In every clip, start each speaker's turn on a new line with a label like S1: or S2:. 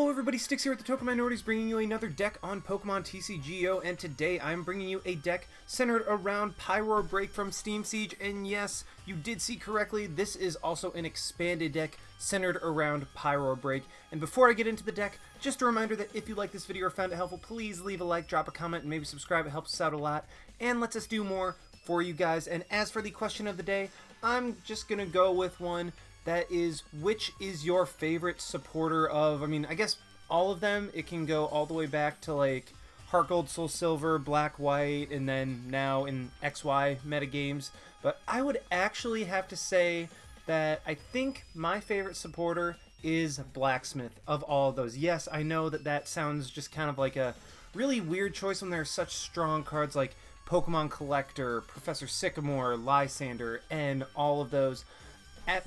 S1: Hello everybody, Sticks here at the Token Minorities, bringing you another deck on Pokemon TCGO, and today I'm bringing you a deck centered around Pyro Break from Steam Siege, and yes, you did see correctly, this is also an expanded deck centered around Pyro Break. And before I get into the deck, just a reminder that if you like this video or found it helpful, please leave a like, drop a comment, and maybe subscribe. It helps us out a lot and lets us do more for you guys. And as for the question of the day, I'm just gonna go with one that is, which is your favorite supporter of, I guess all of them. It can go all the way back to like Heart Gold, Soul Silver, Black, White, and then now in XY metagames. But I would actually have to say that I think my favorite supporter is Blacksmith of all of those. Yes, I know that that sounds just kind of like a really weird choice when there are such strong cards like Pokemon Collector, Professor Sycamore, Lysander, and all of those.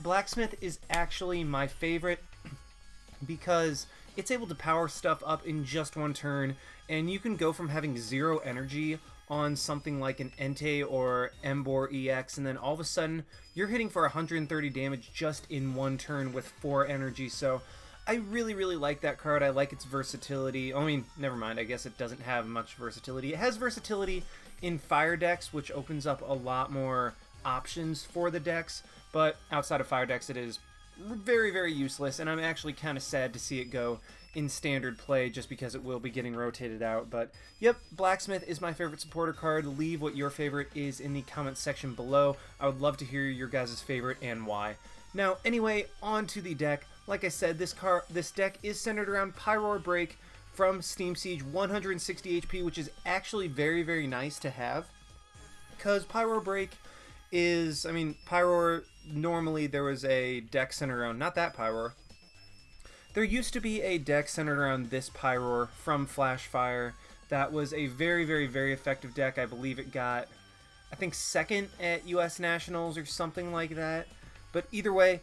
S1: Blacksmith is actually my favorite because it's able to power stuff up in just one turn, and you can go from having 0 energy on something like an Entei or Emboar EX, and then all of a sudden you're hitting for 130 damage just in one turn with 4 energy. So I really like that card. I like its versatility. Never mind, I guess it doesn't have much versatility. It has versatility in fire decks, which opens up a lot more options for the decks, but outside of fire decks it is very useless, and I'm actually kind of sad to see it go in standard play just because it will be getting rotated out. But yep, Blacksmith is my favorite supporter card. Leave what your favorite is in the comments section below. I would love to hear your guys' favorite and why. Now anyway, on to the deck. Like I said, this deck is centered around Pyro Break from Steam Siege, 160 HP, which is actually very nice to have, because Pyro Break is, Pyroar, normally there was a deck centered around, not that Pyroar. There used to be a deck centered around this Pyroar from Flashfire that was a very effective deck. I believe it got, I think, second at US Nationals or something like that. But either way,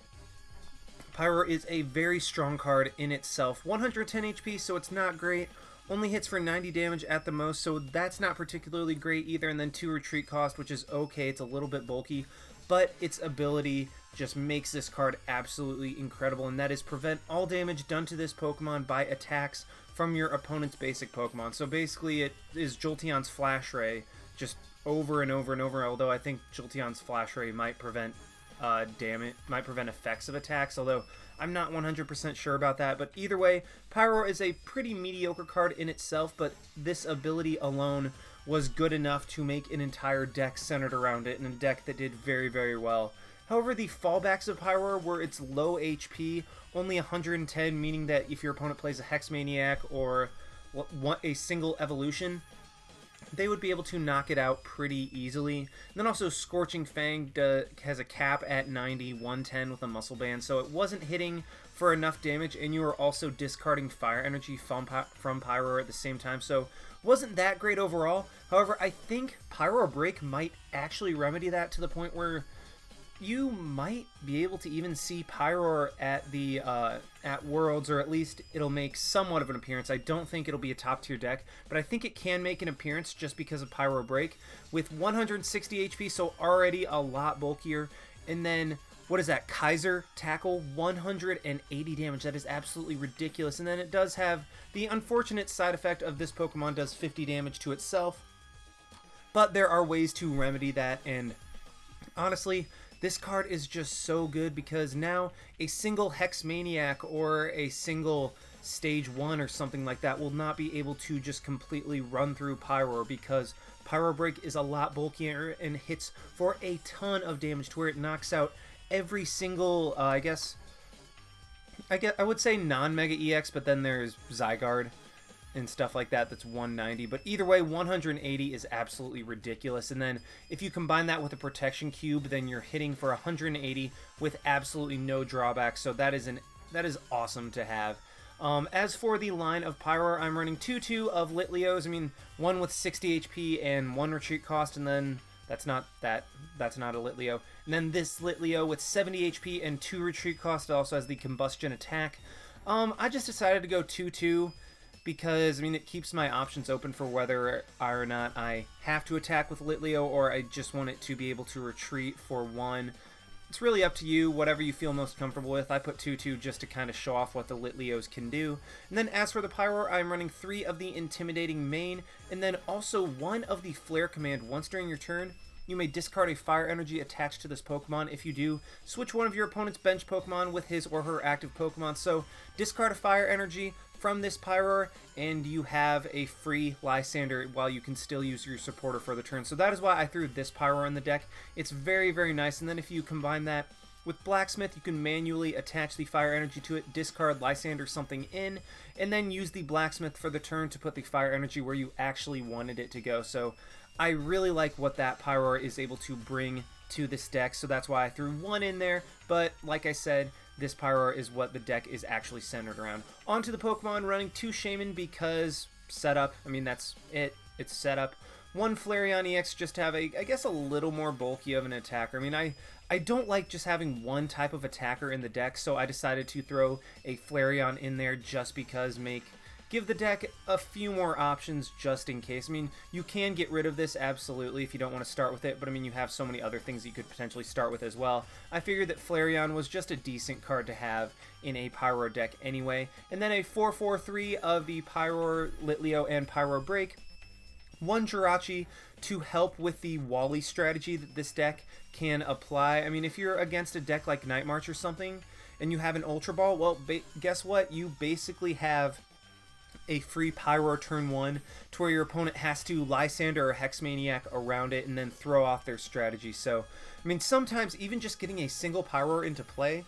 S1: Pyroar is a very strong card in itself. 110 HP, so it's not great. Only hits for 90 damage at the most, so that's not particularly great either. And then 2 retreat cost, which is okay. It's a little bit bulky, but its ability just makes this card absolutely incredible, and that is prevent all damage done to this Pokemon by attacks from your opponent's basic Pokemon. So basically it is Jolteon's Flash Ray just over and over, although I think Jolteon's Flash Ray might prevent effects of attacks, although I'm not 100% sure about that. But either way, Pyroar is a pretty mediocre card in itself, but this ability alone was good enough to make an entire deck centered around it, and a deck that did very well. However, the fallbacks of Pyroar were its low HP, only 110, meaning that if your opponent plays a Hex Maniac or a single evolution, they would be able to knock it out pretty easily. And then also Scorching Fang has a cap at 90, 110 with a Muscle Band, so it wasn't hitting for enough damage, and you were also discarding Fire Energy from Pyroar at the same time, so wasn't that great overall. However, I think Pyro Break might actually remedy that to the point where you might be able to even see Pyroar at the at Worlds, or at least it'll make somewhat of an appearance. I don't think it'll be a top tier deck, but I think it can make an appearance just because of Pyro Break with 160 HP, so already a lot bulkier. And then what is that? Kaiser Tackle, 180 damage. That is absolutely ridiculous. And then it does have the unfortunate side effect of this Pokemon does 50 damage to itself, but there are ways to remedy that. And honestly, this card is just so good because now a single Hex Maniac or a single Stage 1 or something like that will not be able to just completely run through Pyroar, because Pyro Break is a lot bulkier and hits for a ton of damage to where it knocks out every single, I would say non-Mega EX, but then there's Zygarde and stuff like that that's 190. But either way, 180 is absolutely ridiculous. And then if you combine that with a Protection Cube, then you're hitting for 180 with absolutely no drawback. So that is awesome to have. As for the line of Pyroar, I'm running 2 of Litleos. One with 60 HP and 1 retreat cost, and then that's not a Litleo. And then this Litleo with 70 HP and 2 retreat cost. It also has the Combustion attack. I just decided to go 2/2 because it keeps my options open for whether or not I have to attack with Litleo, or I just want it to be able to retreat for 1. It's really up to you, whatever you feel most comfortable with. I put 2-2 just to kind of show off what the Litleos can do. And then as for the Pyroar, I'm running 3 of the Intimidating main, and then also 1 of the Flare command. Once during your turn, you may discard a fire energy attached to this Pokemon. If you do, switch one of your opponent's bench Pokemon with his or her active Pokemon. So discard a fire energy from this Pyroar, and you have a free Lysander while you can still use your supporter for the turn. So that is why I threw this Pyroar in the deck. It's very, very nice. And then if you combine that with Blacksmith, you can manually attach the fire energy to it, discard Lysander something in, and then use the Blacksmith for the turn to put the fire energy where you actually wanted it to go. So I really like what that Pyroar is able to bring to this deck, so that's why I threw 1 in there. But like I said, this Pyroar is what the deck is actually centered around. On to the Pokemon, running 2 Shaman because setup. I mean, that's it. It's setup. 1 Flareon EX just to have I guess a little more bulky of an attacker. I mean, I don't like just having one type of attacker in the deck, so I decided to throw a Flareon in there just because give the deck a few more options just in case. I mean, you can get rid of this absolutely if you don't want to start with it, but I mean, you have so many other things that you could potentially start with as well. I figured that Flareon was just a decent card to have in a Pyroar deck anyway. And then a 4-4-3 of the Pyroar, Litleo, and Pyro Break. 1 Jirachi to help with the Wally strategy that this deck can apply. I mean, if you're against a deck like Night March or something, and you have an Ultra Ball, well, guess what? You basically have a free Pyroar turn 1 to where your opponent has to Lysander or Hexmaniac around it and then throw off their strategy. So, I mean, sometimes even just getting a single Pyroar into play,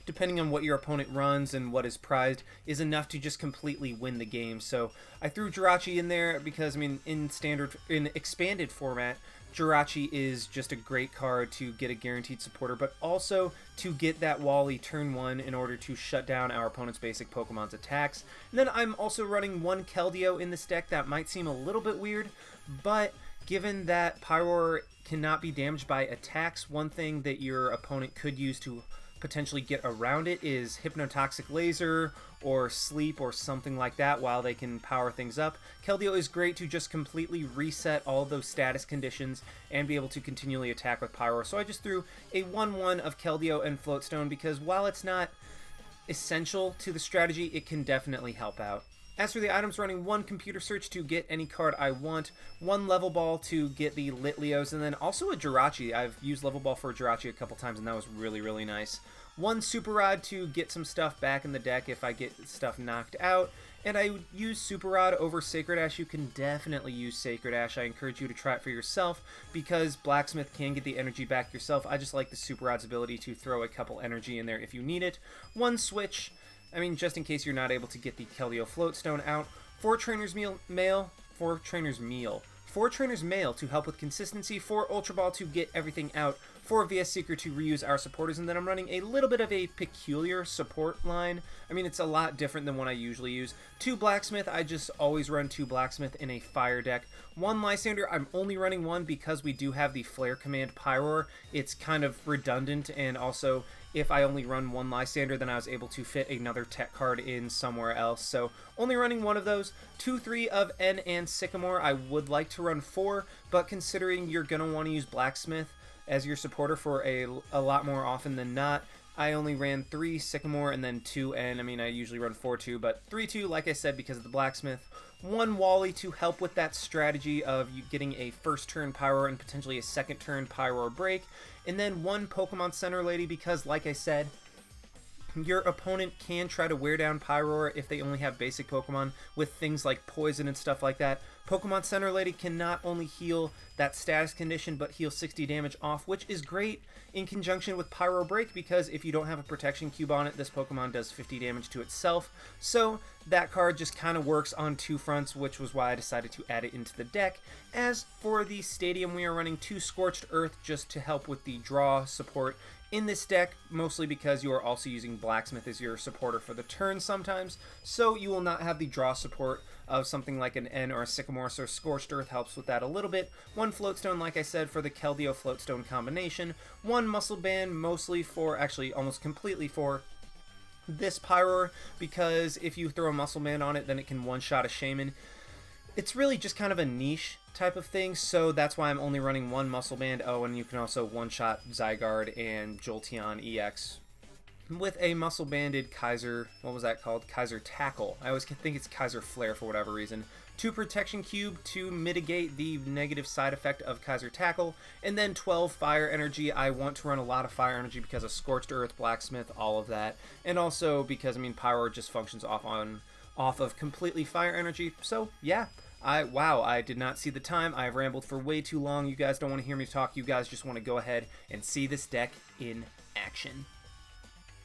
S1: depending on what your opponent runs and what is prized, is enough to just completely win the game. So I threw Jirachi in there because, I mean, in expanded format, Jirachi is just a great card to get a guaranteed supporter, but also to get that Wally turn 1 in order to shut down our opponent's basic Pokemon's attacks. And then I'm also running 1 Keldeo in this deck. That might seem a little bit weird, but given that Pyroar cannot be damaged by attacks, one thing that your opponent could use to potentially get around it is Hypnotoxic Laser or Sleep or something like that while they can power things up. Keldeo is great to just completely reset all of those status conditions and be able to continually attack with Pyroar. So I just threw a 1-1 of Keldeo and Floatstone because while it's not essential to the strategy, it can definitely help out. As for the items, running 1 Computer Search to get any card I want, 1 Level Ball to get the Litleos, and then also a Jirachi. I've used Level Ball for a Jirachi a couple times, and that was really, really nice. 1 Super Rod to get some stuff back in the deck if I get stuff knocked out, and I would use Super Rod over Sacred Ash. You can definitely use Sacred Ash. I encourage you to try it for yourself because Blacksmith can get the energy back yourself. I just like the Super Rod's ability to throw a couple energy in there if you need it. 1 Switch. I mean, just in case you're not able to get the Keldeo Floatstone out. 4 Trainer's Mail to help with consistency. 4 Ultra Ball to get everything out. 4 VS Seeker to reuse our supporters. And then I'm running a little bit of a peculiar support line. I mean, it's a lot different than what I usually use. 2 Blacksmith. I just always run 2 Blacksmith in a fire deck. 1 Lysander. I'm only running 1 because we do have the Flare command Pyroar. It's kind of redundant, and also if I only run 1 Lysander, then I was able to fit another tech card in somewhere else. So only running 1 of those. 2-3 of N and Sycamore. I would like to run 4, but considering you're going to want to use Blacksmith as your supporter for a lot more often than not, I only ran 3 Sycamore and then 2 N. I mean, I usually run 4-2, but 3-2, like I said, because of the Blacksmith. 1 Wally to help with that strategy of you getting a first turn Pyroar and potentially a second turn Pyro Break. And then 1 Pokemon Center Lady because, like I said, your opponent can try to wear down Pyroar if they only have basic Pokemon with things like Poison and stuff like that. Pokemon Center Lady can not only heal that status condition, but heal 60 damage off, which is great in conjunction with Pyro Break because if you don't have a protection cube on it, this Pokemon does 50 damage to itself. So that card just kind of works on 2 fronts, which was why I decided to add it into the deck. As for the Stadium, we are running 2 Scorched Earth just to help with the draw support in this deck, mostly because you are also using Blacksmith as your supporter for the turn sometimes, so you will not have the draw support of something like an N or a Sycamore, so Scorched Earth helps with that a little bit. 1 Floatstone, like I said, for the Keldeo Floatstone combination. 1 Muscle Band, mostly for, actually almost completely for this Pyroar, because if you throw a Muscle Band on it, then it can one-shot a Shaman. it's really just kind of a niche type of thing, so that's why I'm only running one Muscle Band. Oh, and you can also one-shot Zygarde and Jolteon EX with a Muscle Banded Kaiser, what was that called? Kaiser Tackle. I always think it's Kaiser Flare for whatever reason. 2 Protection Cube to mitigate the negative side effect of Kaiser Tackle, and then 12 Fire Energy. I want to run a lot of Fire Energy because of Scorched Earth, Blacksmith, all of that, and also because, I mean, Pyroar just functions off of completely Fire Energy, so yeah. Wow, I did not see the time. I've rambled for way too long. You guys don't want to hear me talk. You guys just want to go ahead and see this deck in action.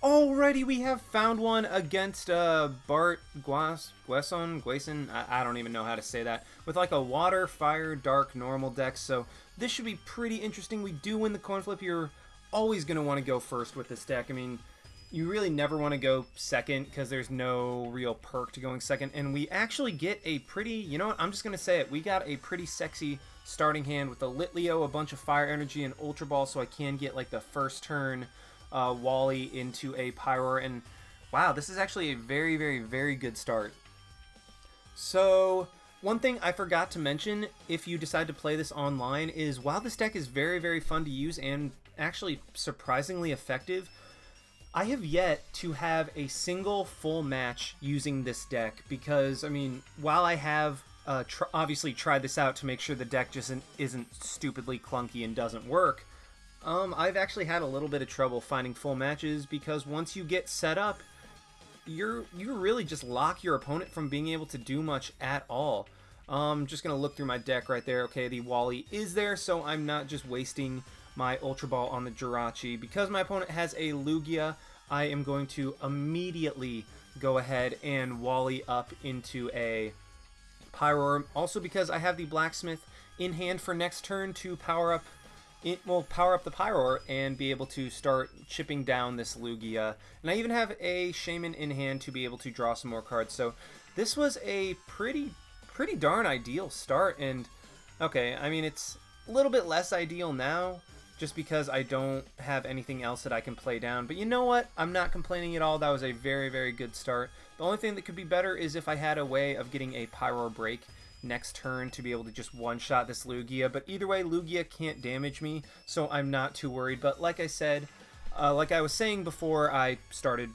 S1: Alrighty, we have found one against Bart Gueson. I don't even know how to say that. With like a water, fire, dark, normal deck. So this should be pretty interesting. We do win the coin flip. You're always going to want to go first with this deck. I mean, you really never want to go second because there's no real perk to going second. And we actually get a pretty, you know what, I'm just going to say it. We got a pretty sexy starting hand with a Litleo, a bunch of Fire Energy, and Ultra Ball, so I can get like the first turn Wally into a Pyroar. And wow, this is actually a very, very, very good start. So one thing I forgot to mention if you decide to play this online is while this deck is very, very fun to use and actually surprisingly effective, I have yet to have a single full match using this deck because, I mean, while I have obviously tried this out to make sure the deck just isn't stupidly clunky and doesn't work, I've actually had a little bit of trouble finding full matches because once you get set up, you really just lock your opponent from being able to do much at all. Just going to look through my deck right there. Okay, the Wally is there, so I'm not just wasting my Ultra Ball on the Jirachi. Because my opponent has a Lugia, I am going to immediately go ahead and Wally up into a Pyroar. Also because I have the Blacksmith in hand for next turn to power up the Pyroar and be able to start chipping down this Lugia. And I even have a Shaman in hand to be able to draw some more cards. So this was a pretty darn ideal start. And okay, I mean, it's a little bit less ideal now just because I don't have anything else that I can play down. But you know what? I'm not complaining at all. That was a very, very good start. The only thing that could be better is if I had a way of getting a Pyro Break next turn to be able to just one-shot this Lugia. But either way, Lugia can't damage me, so I'm not too worried. But like I said, like I was saying before I started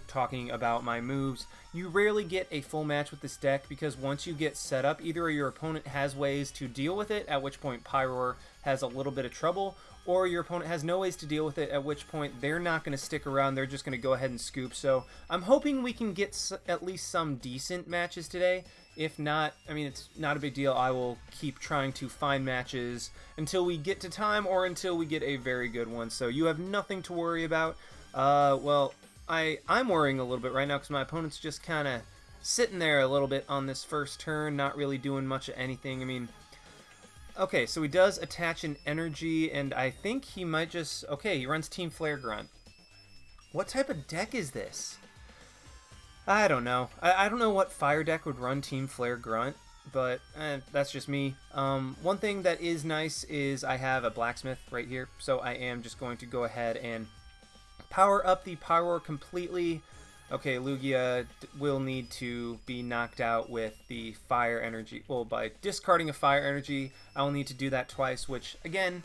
S1: talking about my moves, you rarely get a full match with this deck because once you get set up, either your opponent has ways to deal with it, at which point Pyroar has a little bit of trouble, or your opponent has no ways to deal with it, at which point they're not going to stick around, they're just going to go ahead and scoop. So I'm hoping we can get at least some decent matches today. If not, I mean, it's not a big deal. I will keep trying to find matches until we get to time or until we get a very good one. So you have nothing to worry about. Well, I'm worrying a little bit right now because my opponent's just kind of sitting there a little bit on this first turn, not really doing much of anything. I mean, okay, so he does attach an energy, and I think he might just... Okay, he runs Team Flare Grunt. What type of deck is this? I don't know. I don't know what fire deck would run Team Flare Grunt, but that's just me. One thing that is nice is I have a Blacksmith right here, so I am just going to go ahead and power up the Pyroar completely. Okay, Lugia will need to be knocked out with the Fire Energy. Well, by discarding a Fire Energy, I will need to do that twice, which, again,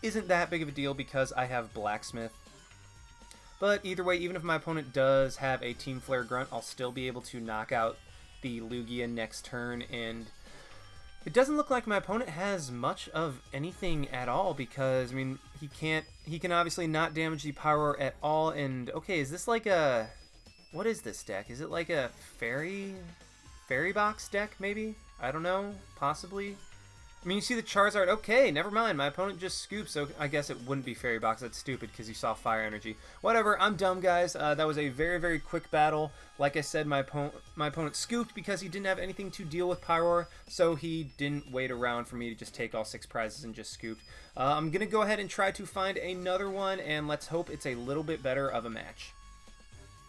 S1: isn't that big of a deal because I have Blacksmith. But either way, even if my opponent does have a Team Flare Grunt, I'll still be able to knock out the Lugia next turn, and it doesn't look like my opponent has much of anything at all because, I mean, he can obviously not damage the Pyroar at all. And okay, is this like a, what is this deck? Is it like a fairy box deck maybe? I don't know, possibly. I mean, you see the Charizard. Okay, never mind. My opponent just scoops, so I guess it wouldn't be Fairy Box. That's stupid because you saw Fire Energy. Whatever, I'm dumb, guys. That was a very, very quick battle. Like I said, my opponent scooped because he didn't have anything to deal with Pyroar, so he didn't wait around for me to just take all 6 prizes and just scooped. I'm going to go ahead and try to find another one, and let's hope it's a little bit better of a match.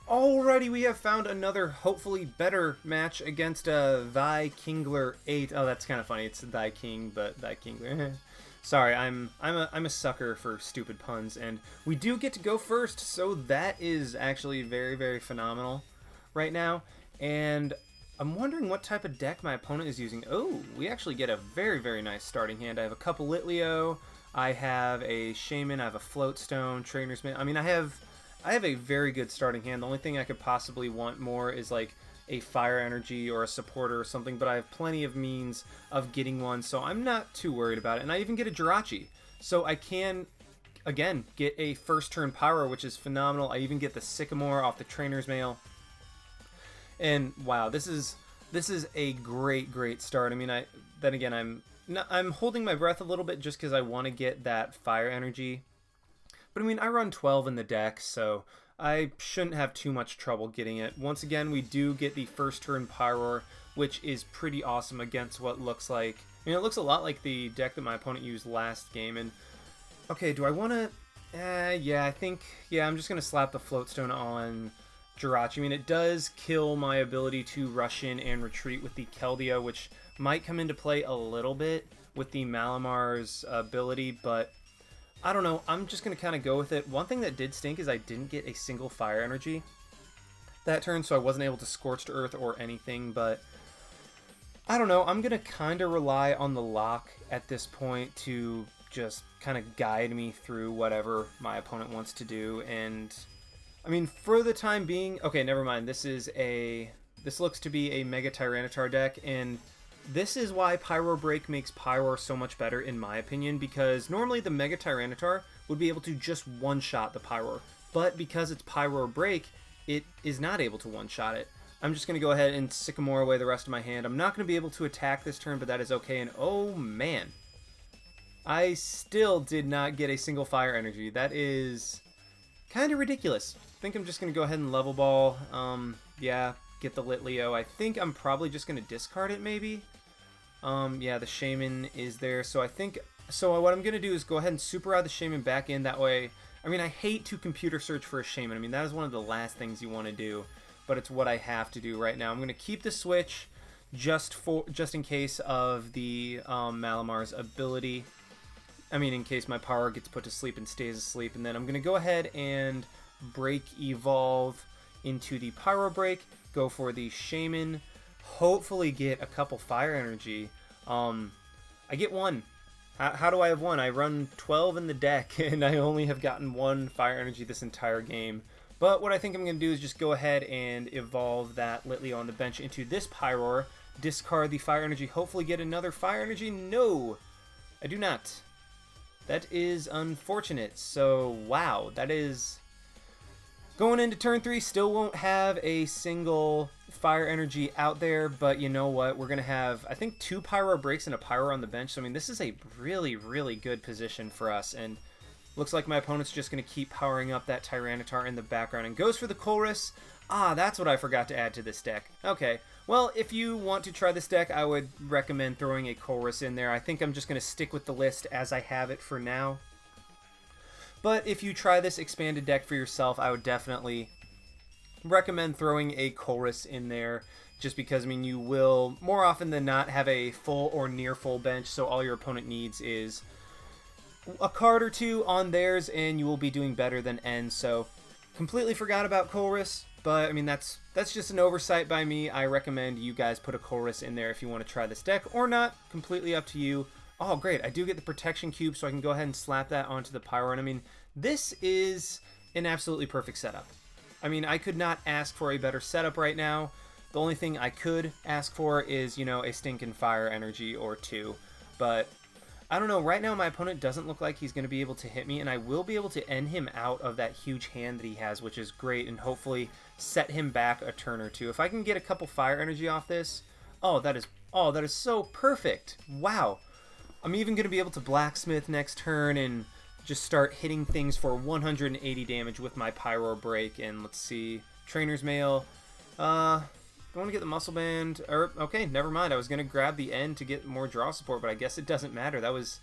S1: Alrighty, we have found another hopefully better match against Thy Kingler 8. Oh, that's kind of funny. It's Thy King, but Thy Kingler. Sorry, I'm a sucker for stupid puns, and we do get to go first, so that is actually very, very phenomenal right now. And I'm wondering what type of deck my opponent is using. Oh, we actually get a very, very nice starting hand. I have a couple Litleo, I have a Shaman, I have a Floatstone, Trainer's Mail. I mean, I have a very good starting hand. The only thing I could possibly want more is like a Fire Energy or a supporter or something, but I have plenty of means of getting one, so I'm not too worried about it. And I even get a Jirachi, so I can, again, get a first turn Pyro, which is phenomenal. I even get the Sycamore off the Trainer's Mail. And wow, this is a great start. I mean, I'm holding my breath a little bit just because I want to get that Fire Energy. But I mean, I run 12 in the deck, so I shouldn't have too much trouble getting it. Once again, we do get the first turn Pyroar, which is pretty awesome against what looks like... I mean, it looks a lot like the deck that my opponent used last game. And okay, do I want to... yeah, I think... Yeah, I'm just going to slap the Floatstone on Jirachi. I mean, it does kill my ability to rush in and retreat with the Keldeo, which might come into play a little bit with the Malamar's ability, but I don't know. I'm just going to kind of go with it. One thing that did stink is I didn't get a single Fire Energy that turn, so I wasn't able to Scorched Earth or anything, but I don't know. I'm going to kind of rely on the lock at this point to just kind of guide me through whatever my opponent wants to do. And I mean, for the time being, okay, never mind. This looks to be a Mega Tyranitar deck, and this is why Pyro Break makes Pyroar so much better, in my opinion, because normally the Mega Tyranitar would be able to just one-shot the Pyroar, but because it's Pyro Break, it is not able to one-shot it. I'm just going to go ahead and Sycamore away the rest of my hand. I'm not going to be able to attack this turn, but that is okay, and oh man, I still did not get a single Fire Energy. That is kind of ridiculous. I think I'm just going to go ahead and Level Ball. Yeah, get the Litleo. I think I'm probably just going to discard it, maybe. Yeah, the Shaman is there, so I think... So what I'm going to do is go ahead and Super Rod the Shaman back in, that way... I mean, I hate to computer search for a Shaman. I mean, that is one of the last things you want to do, but it's what I have to do right now. I'm going to keep the switch just in case of the Malamar's ability. I mean, in case my Pyro gets put to sleep and stays asleep, and then I'm going to go ahead and Break Evolve into the Pyro Break, go for the Shaman, hopefully get a couple Fire Energy. I get one. How do I have one? I run 12 in the deck, and I only have gotten one Fire Energy this entire game. But what I think I'm going to do is just go ahead and evolve that Litleo on the bench into this Pyroar, discard the Fire Energy, hopefully get another Fire Energy. No, I do not. That is unfortunate. So, wow, that is... Going into turn 3, still won't have a single Fire Energy out there, but you know what? We're going to have, I think, 2 Pyro Breaks and a Pyro on the bench. So, I mean, this is a really, really good position for us. And looks like my opponent's just going to keep powering up that Tyranitar in the background and goes for the Chorus. Ah, that's what I forgot to add to this deck. Okay, well, if you want to try this deck, I would recommend throwing a Chorus in there. I think I'm just going to stick with the list as I have it for now. But if you try this expanded deck for yourself, I would definitely recommend throwing a Chorus in there, just because, I mean, you will more often than not have a full or near full bench, so all your opponent needs is a card or two on theirs, and you will be doing better than N. So completely forgot about Chorus, but I mean, that's just an oversight by me. I recommend you guys put a Chorus in there if you want to try this deck, or not. Completely up to you. Oh, great. I do get the Protection Cube, so I can go ahead and slap that onto the Pyro. And I mean, this is an absolutely perfect setup. I mean, I could not ask for a better setup right now. The only thing I could ask for is, you know, a stinking Fire Energy or 2. But I don't know. Right now, my opponent doesn't look like he's going to be able to hit me, and I will be able to end him out of that huge hand that he has, which is great, and hopefully set him back a turn or two. If I can get a couple Fire Energy off this, that is so perfect. Wow. I'm even going to be able to Blacksmith next turn and just start hitting things for 180 damage with my Pyro Break. And let's see, Trainer's Mail. I want to get the Muscle Band. Okay, never mind. I was going to grab the end to get more draw support, but I guess it doesn't matter. That was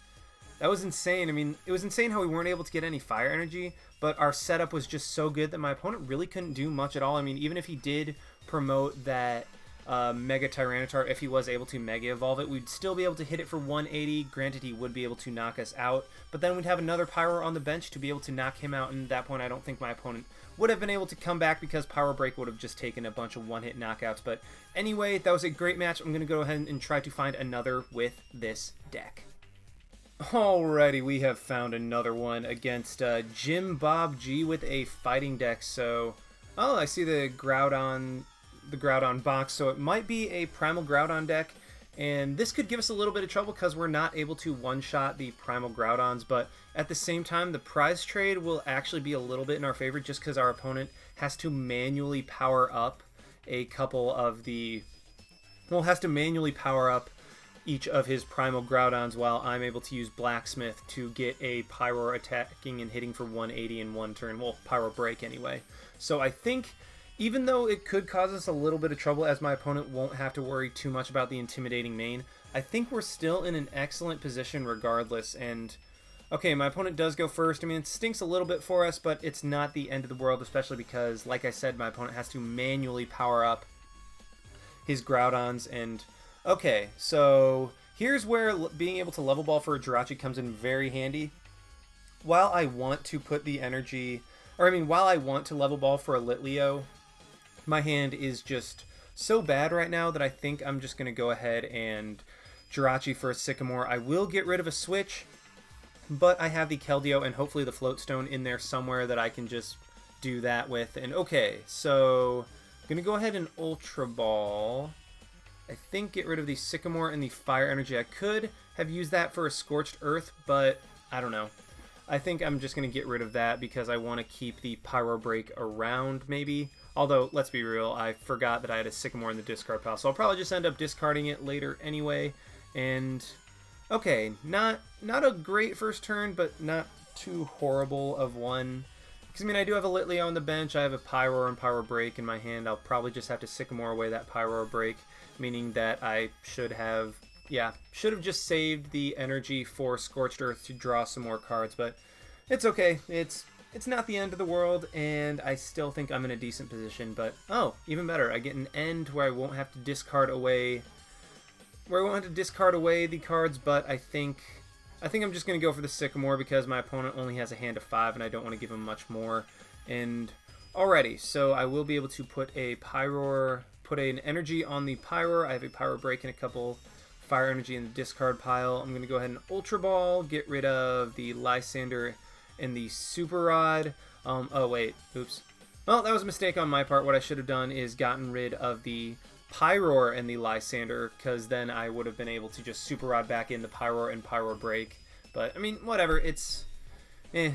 S1: insane. I mean, it was insane how we weren't able to get any Fire Energy, but our setup was just so good that my opponent really couldn't do much at all. I mean, even if he did promote that Mega Tyranitar, if he was able to Mega Evolve it, we'd still be able to hit it for 180. Granted, he would be able to knock us out, but then we'd have another Pyroar on the bench to be able to knock him out, and at that point I don't think my opponent would have been able to come back because Pyro Break would have just taken a bunch of one-hit knockouts. But anyway, that was a great match. I'm going to go ahead and try to find another with this deck. Alrighty, we have found another one against Jim Bob G with a fighting deck. So, oh, I see the Groudon box, so it might be a Primal Groudon deck, and this could give us a little bit of trouble because we're not able to one-shot the Primal Groudons, but at the same time, the prize trade will actually be a little bit in our favor just because our opponent has to manually power up a couple of the... well, has to manually power up each of his Primal Groudons while I'm able to use Blacksmith to get a Pyroar attacking and hitting for 180 in one turn. Well, Pyro Break anyway. So I think even though it could cause us a little bit of trouble as my opponent won't have to worry too much about the intimidating main, I think we're still in an excellent position regardless. And okay, my opponent does go first. I mean, it stinks a little bit for us, but it's not the end of the world, especially because, like I said, my opponent has to manually power up his Groudons. And okay, so here's where being able to level ball for a Jirachi comes in very handy. While I want to put the energy, or I mean, while I want to level ball for a Litleo, my hand is just so bad right now that I think I'm just going to go ahead and Jirachi for a Sycamore. I will get rid of a switch, but I have the Keldeo and hopefully the Floatstone in there somewhere that I can just do that with. And okay, so I'm going to go ahead and Ultra Ball. I think get rid of the Sycamore and the Fire Energy. I could have used that for a Scorched Earth, but I don't know. I think I'm just going to get rid of that because I want to keep the Pyro Break around, maybe. Although, let's be real, I forgot that I had a Sycamore in the discard pile, so I'll probably just end up discarding it later anyway. And, okay, not a great first turn, but not too horrible of one. Because, I mean, I do have a Litleo on the bench, I have a Pyroar and Pyro Break in my hand. I'll probably just have to Sycamore away that Pyro Break, meaning that I should have just saved the energy for Scorched Earth to draw some more cards, but it's okay. It's not the end of the world, and I still think I'm in a decent position, but oh, even better. I get an end where I won't have to discard away the cards, but I think I'm just going to go for the Sycamore because my opponent only has a hand of 5 and I don't want to give him much more. And alrighty, so I will be able to put a Pyroar, put an energy on the Pyroar. I have a Pyro Break and a couple Fire Energy in the discard pile. I'm going to go ahead and Ultra Ball, get rid of the Lysander and the Super Rod. Oh wait, oops. Well, that was a mistake on my part. What I should have done is gotten rid of the Pyroar and the Lysander, because then I would have been able to just Super Rod back in the Pyroar and Pyro Break. But I mean, whatever. It's a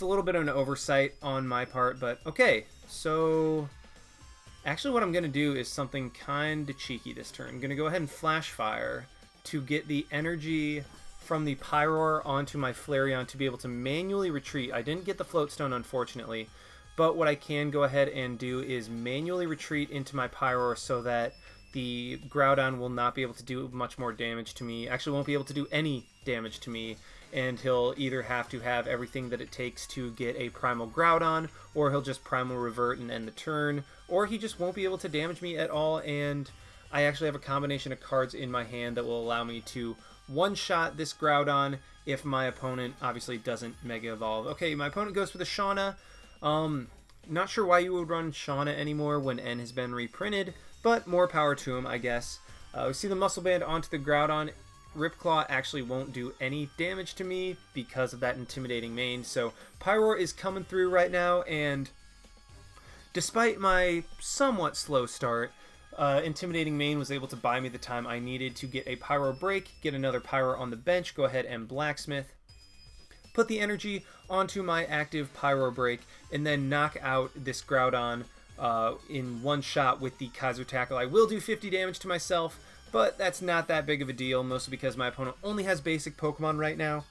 S1: little bit of an oversight on my part, but okay. So actually, what I'm gonna do is something kind of cheeky this turn. I'm gonna go ahead and Flash Fire to get the energy from the Pyroar onto my Flareon to be able to manually retreat. I didn't get the Floatstone, unfortunately, but what I can go ahead and do is manually retreat into my Pyroar so that the Groudon will not be able to do much more damage to me. Actually, won't be able to do any damage to me, and he'll either have to have everything that it takes to get a Primal Groudon, or he'll just Primal Revert and end the turn, or he just won't be able to damage me at all, and I actually have a combination of cards in my hand that will allow me to one-shot this Groudon if my opponent obviously doesn't Mega Evolve. Okay, my opponent goes for the Shauna. Not sure why you would run Shauna anymore when N has been reprinted, but more power to him, I guess. We see the Muscle Band onto the Groudon. Ripclaw actually won't do any damage to me because of that intimidating main, so Pyroar is coming through right now, and despite my somewhat slow start, Intimidating Main was able to buy me the time I needed to get a Pyro Break, get another Pyro on the bench, go ahead and Blacksmith, put the energy onto my active Pyro Break, and then knock out this Groudon in one shot with the Kazu Tackle. I will do 50 damage to myself, but that's not that big of a deal, mostly because my opponent only has basic Pokemon right now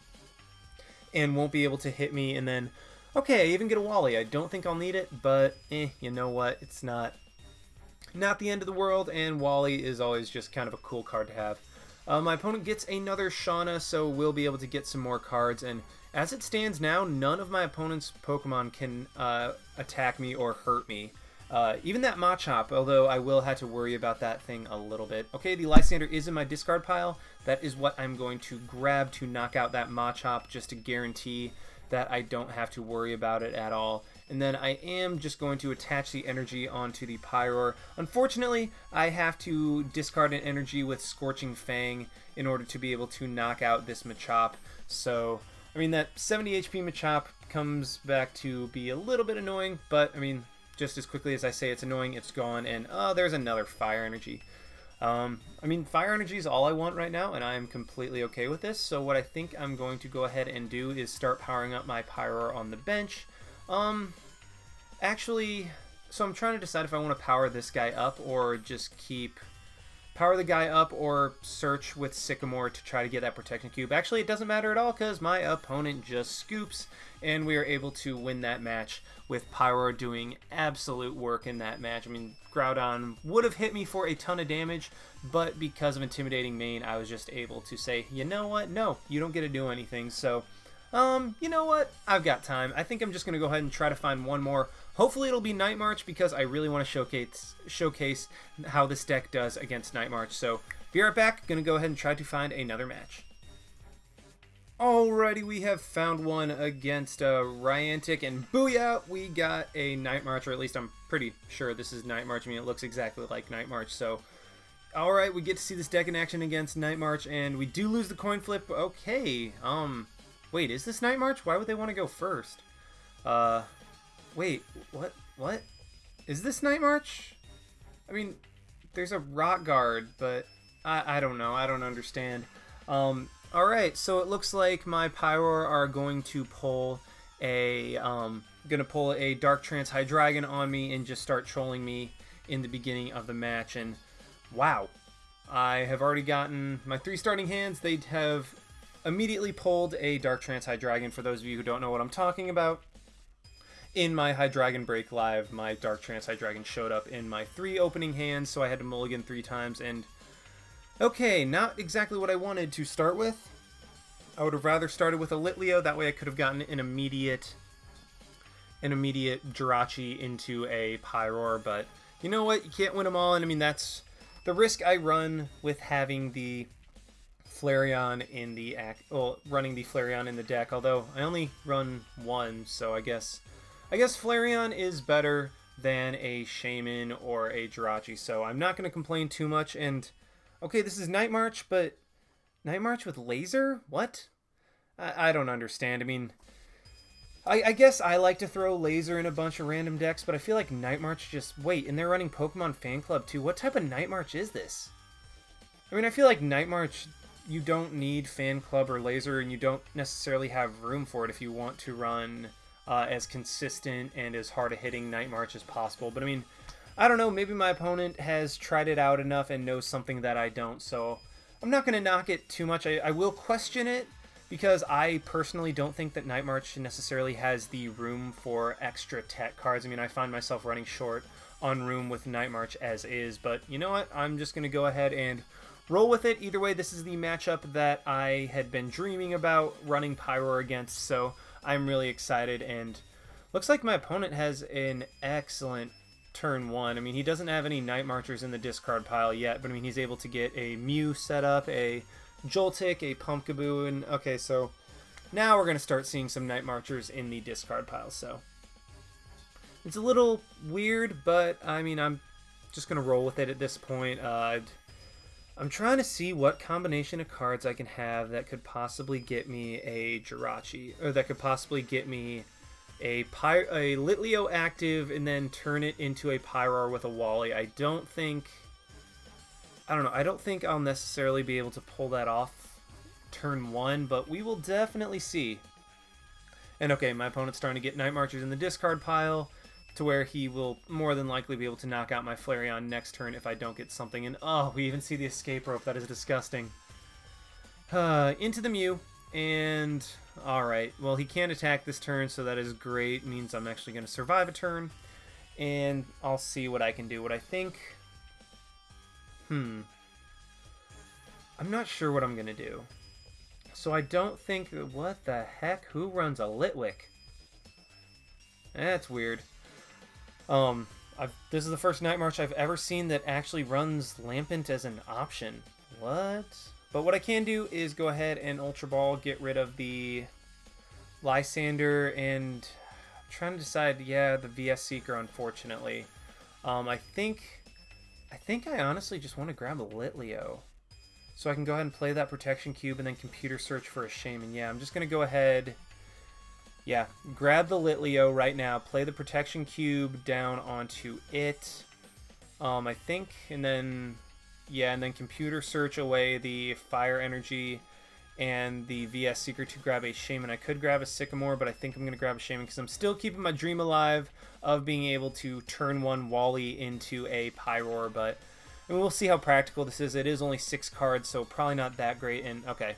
S1: and won't be able to hit me. And then, okay, I even get a Wally. I don't think I'll need it, but you know what? It's not the end of the world, and Wally is always just kind of a cool card to have. My opponent gets another Shauna, so we'll be able to get some more cards, and as it stands now, none of my opponent's Pokemon can attack me or hurt me. Even that Machop, although I will have to worry about that thing a little bit. Okay, the Lysander is in my discard pile. That is what I'm going to grab to knock out that Machop, just to guarantee that I don't have to worry about it at all. And then I am just going to attach the energy onto the Pyroar. Unfortunately, I have to discard an energy with Scorching Fang in order to be able to knock out this Machop. So, I mean, that 70 HP Machop comes back to be a little bit annoying, but, I mean, just as quickly as I say it's annoying, it's gone, and, oh, there's another Fire Energy. I mean, Fire Energy is all I want right now, and I am completely okay with this, so what I think I'm going to go ahead and do is start powering up my Pyroar on the bench. Actually, so I'm trying to decide if I want to power this guy up or just power the guy up or search with Sycamore to try to get that protection cube. Actually, it doesn't matter at all because my opponent just scoops, and we are able to win that match with Pyroar doing absolute work in that match. I mean, Groudon would have hit me for a ton of damage, but because of Intimidating Mane, I was just able to say, you know what? No, you don't get to do anything. So, you know what? I've got time. I think I'm just going to go ahead and try to find one more. Hopefully it'll be Night March because I really want to showcase how this deck does against Night March. So, be right back. Going to go ahead and try to find another match. Alrighty, we have found one against Ryantic, and booyah, we got a Night March, or at least I'm pretty sure this is Night March. I mean, it looks exactly like Night March, so alright, we get to see this deck in action against Night March, and we do lose the coin flip. Okay, wait, is this Night March? Why would they want to go first? Wait, what? Is this Night March? I mean, there's a Rock Guard, but I don't know, I don't understand. Alright, so it looks like my Pyroar are going to pull a Dark Trance Hydreigon on me and just start trolling me in the beginning of the match. And wow, I have already gotten my 3 starting hands. They have immediately pulled a Dark Trance Hydreigon. For those of you who don't know what I'm talking about, in my Hydreigon Break Live, my Dark Trance Hydreigon showed up in my 3 opening hands, so I had to mulligan 3 times, and okay, not exactly what I wanted to start with. I would have rather started with a Litleo, that way I could have gotten an immediate Jirachi into a Pyroar, but you know what, you can't win them all, and I mean, that's the risk I run with having the Flareon in the running the Flareon in the deck, although I only run 1, so I guess Flareon is better than a Shaman or a Jirachi, so I'm not going to complain too much. And okay, this is Night March, but Night March with Laser? What? I don't understand. I mean, I guess I like to throw Laser in a bunch of random decks, but I feel like Night March just... Wait, and they're running Pokemon Fan Club too. What type of Night March is this? I mean, I feel like Night March, you don't need Fan Club or Laser, and you don't necessarily have room for it if you want to run as consistent and as hard-hitting Night March as possible. But I mean, I don't know, maybe my opponent has tried it out enough and knows something that I don't, so I'm not going to knock it too much. I will question it, because I personally don't think that Night March necessarily has the room for extra tech cards. I mean, I find myself running short on room with Night March as is, but you know what? I'm just going to go ahead and roll with it. Either way, this is the matchup that I had been dreaming about running Pyroar against, so I'm really excited, and looks like my opponent has an excellent turn 1. I mean, he doesn't have any Night Marchers in the discard pile yet, but I mean, he's able to get a Mew set up, a Joltik, a Pumpkaboo, and okay, so now we're going to start seeing some Night Marchers in the discard pile, so it's a little weird, but I mean, I'm just going to roll with it at this point. I'm trying to see what combination of cards I can have that could possibly get me a Jirachi, or that could possibly get me a Litleo active and then turn it into a Pyroar with a Wally. I don't think I'll necessarily be able to pull that off turn 1, but we will definitely see. And okay, my opponent's starting to get Night Marchers in the discard pile, to where he will more than likely be able to knock out my Flareon next turn if I don't get something. And oh, we even see the escape rope. That is disgusting. Into the Mew, and alright, well, he can't attack this turn, so that is great. It means I'm actually going to survive a turn, and I'll see what I can do. What I think... I'm not sure what I'm going to do. So I don't think... What the heck? Who runs a Litwick? That's weird. This is the first Night March I've ever seen that actually runs Lampent as an option. What? But what I can do is go ahead and Ultra Ball, get rid of the Lysander, and I'm trying to decide, yeah, the VS Seeker, unfortunately. I think I honestly just want to grab a Litleo. So I can go ahead and play that Protection Cube and then Computer Search for a Shaman. Yeah, I'm just going to go ahead, yeah, grab the Litleo right now, play the Protection Cube down onto it, I think, and then, yeah, and then Computer Search away the Fire Energy and the VS Seeker to grab a Shaman. I could grab a Sycamore, but I think I'm going to grab a Shaman because I'm still keeping my dream alive of being able to turn one Wally into a Pyroar, but I mean, we'll see how practical this is. It is only 6 cards, so probably not that great. And okay.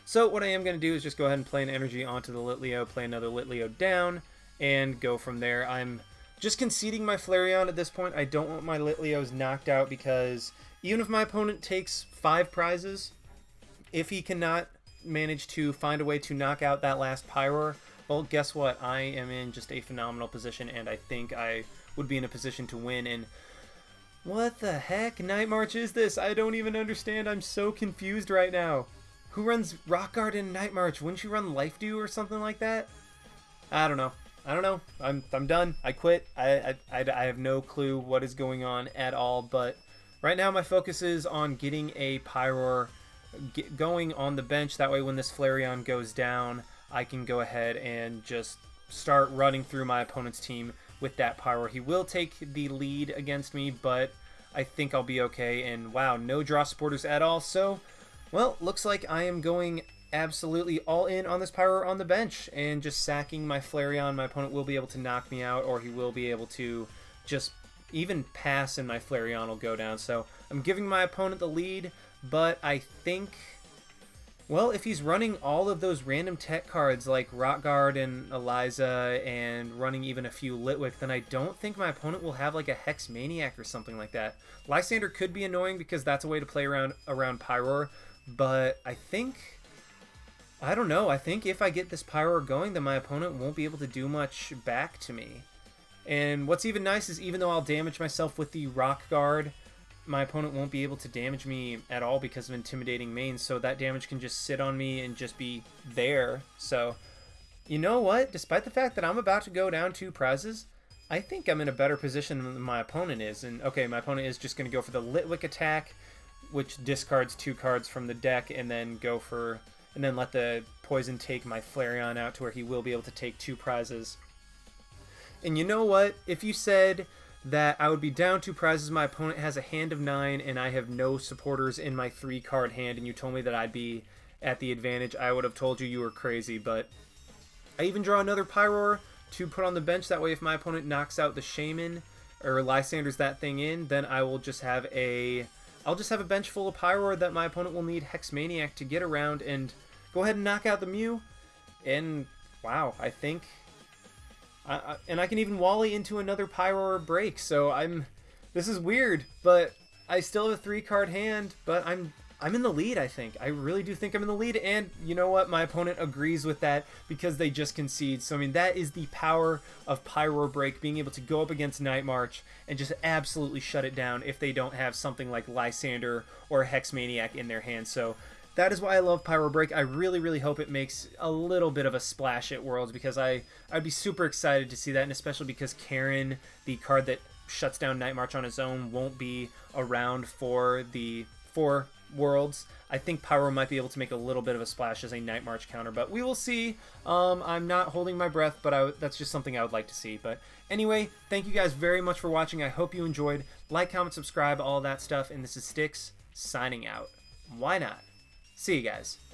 S1: So what I am going to do is just go ahead and play an energy onto the Litleo, play another Litleo down, and go from there. I'm just conceding my Flareon at this point. I don't want my Litleos knocked out because even if my opponent takes 5 prizes, if he cannot manage to find a way to knock out that last Pyroar, well, guess what? I am in just a phenomenal position, and I think I would be in a position to win. And what the heck Night March is this? I don't even understand. I'm so confused right now. Who runs Rock Guard in Night March? Wouldn't you run Life Dew or something like that? I don't know. I'm done. I quit. I have no clue what is going on at all. But right now my focus is on getting a Pyroar going on the bench. That way when this Flareon goes down, I can go ahead and just start running through my opponent's team with that Pyroar. He will take the lead against me, but I think I'll be okay. And wow, no draw supporters at all. So, well, looks like I am going absolutely all in on this Pyroar on the bench and just sacking my Flareon. My opponent will be able to knock me out, or he will be able to just even pass and my Flareon will go down. So I'm giving my opponent the lead, but I think, well, if he's running all of those random tech cards like Rock Guard and Eliza and running even a few Litwick, then I don't think my opponent will have like a Hex Maniac or something like that. Lysander could be annoying because that's a way to play around Pyroar, but I think, I don't know, I think if I get this Pyroar going, then my opponent won't be able to do much back to me. And what's even nice is even though I'll damage myself with the Rock Guard, my opponent won't be able to damage me at all because of Intimidating Mane, so that damage can just sit on me and just be there. So, you know what? Despite the fact that I'm about to go down 2 prizes, I think I'm in a better position than my opponent is. And okay, my opponent is just going to go for the Litwick attack, which discards 2 cards from the deck, and then go for, and then let the poison take my Flareon out to where he will be able to take 2 prizes. And you know what? If you said that I would be down 2 prizes, my opponent has a hand of 9, and I have no supporters in my 3-card hand, and you told me that I'd be at the advantage, I would have told you were crazy. But I even draw another Pyroar to put on the bench. That way if my opponent knocks out the Shaman or Lysander's that thing in, then I will just have I'll just have a bench full of Pyroar that my opponent will need Hex Maniac to get around and go ahead and knock out the Mew. And wow, I think and I can even Wally into another Pyro Break. So this is weird, but I still have a 3-card hand, but I'm in the lead, I think. I really do think I'm in the lead, and you know what? My opponent agrees with that because they just concede. So, I mean, that is the power of Pyro Break, being able to go up against Night March and just absolutely shut it down if they don't have something like Lysander or Hex Maniac in their hand. So that is why I love Pyro Break. I really, really hope it makes a little bit of a splash at Worlds because I'd be super excited to see that, and especially because Karen, the card that shuts down Night March on its own, won't be around for Worlds. I think Pyro might be able to make a little bit of a splash as a Night March counter, but we will see. I'm not holding my breath, but that's just something I would like to see. But anyway, thank you guys very much for watching. I hope you enjoyed. Like, comment, subscribe, all that stuff, and this is Styx signing out. Why not? See you guys.